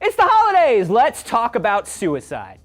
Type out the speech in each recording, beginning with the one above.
It's the holidays! Let's talk about suicide.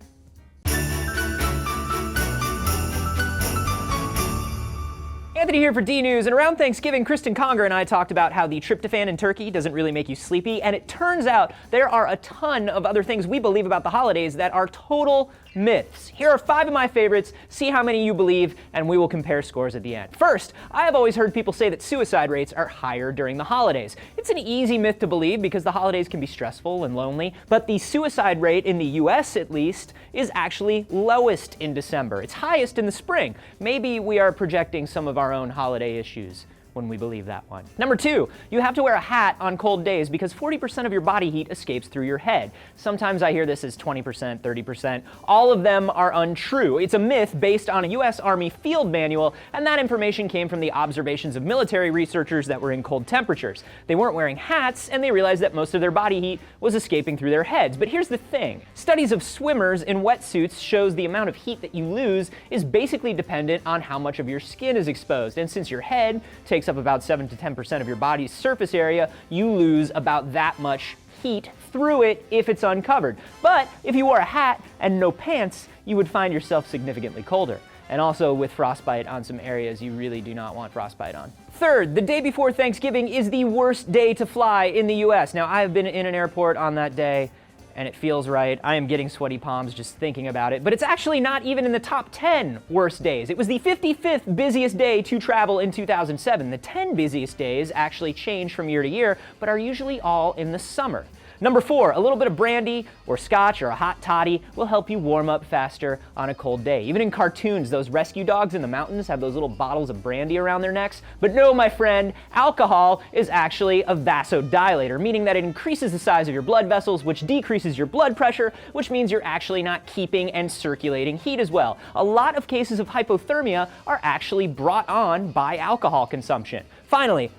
Anthony here for D-News, and around Thanksgiving, Kristen Conger and I talked about how the tryptophan in turkey doesn't really make you sleepy, and it turns out there are a ton of other things we believe about the holidays that are total myths. Here are 5 of my favorites, see how many you believe, and we will compare scores at the end. First, I have always heard people say that suicide rates are higher during the holidays. It's an easy myth to believe because the holidays can be stressful and lonely, but the suicide rate in the US at least is actually lowest in December. It's highest in the spring. Maybe we are projecting some of our own holiday issues when we believe that one. Number 2, you have to wear a hat on cold days because 40% of your body heat escapes through your head. Sometimes I hear this as 20%, 30%. All of them are untrue. It's a myth based on a US Army field manual, and that information came from the observations of military researchers that were in cold temperatures. They weren't wearing hats, and they realized that most of their body heat was escaping through their heads. But here's the thing. Studies of swimmers in wetsuits shows the amount of heat that you lose is basically dependent on how much of your skin is exposed. And since your head takes up about 7 to 10% of your body's surface area, you lose about that much heat through it if it's uncovered. But if you wore a hat and no pants, you would find yourself significantly colder. And also with frostbite on some areas you really do not want frostbite on. Third, the day before Thanksgiving is the worst day to fly in the US. Now, I have been in an airport on that day, and it feels right. I am getting sweaty palms just thinking about it, but it's actually not even in the top 10 worst days. It was the 55th busiest day to travel in 2007. The 10 busiest days actually change from year to year, but are usually all in the summer. Number 4, a little bit of brandy or scotch or a hot toddy will help you warm up faster on a cold day. Even in cartoons, those rescue dogs in the mountains have those little bottles of brandy around their necks. But no, my friend, alcohol is actually a vasodilator, meaning that it increases the size of your blood vessels, which decreases your blood pressure, which means you're actually not keeping and circulating heat as well. A lot of cases of hypothermia are actually brought on by alcohol consumption. Finally,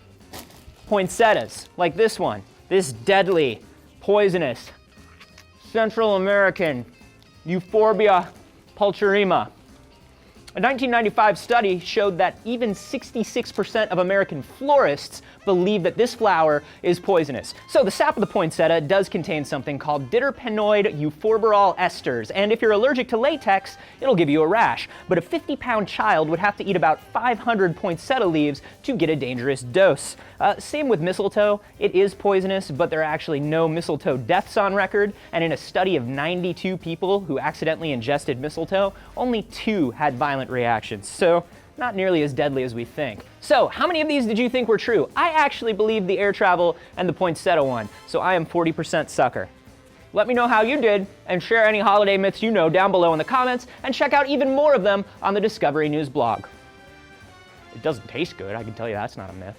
poinsettias, like this one, this deadly, poisonous Central American Euphorbia pulcherrima. A 1995 study showed that even 66% of American florists believe that this flower is poisonous. So the sap of the poinsettia does contain something called diterpenoid euphorborol esters, and if you're allergic to latex, it'll give you a rash. But a 50-pound child would have to eat about 500 poinsettia leaves to get a dangerous dose. Same with mistletoe. It is poisonous, but there are actually no mistletoe deaths on record, and in a study of 92 people who accidentally ingested mistletoe, only 2 had violent reactions. So not nearly as deadly as we think. So how many of these did you think were true? I actually believe the air travel and the poinsettia one, so I am 40% sucker. Let me know how you did, and share any holiday myths you know down below in the comments, and check out even more of them on the Discovery News blog. It doesn't taste good, I can tell you that's not a myth.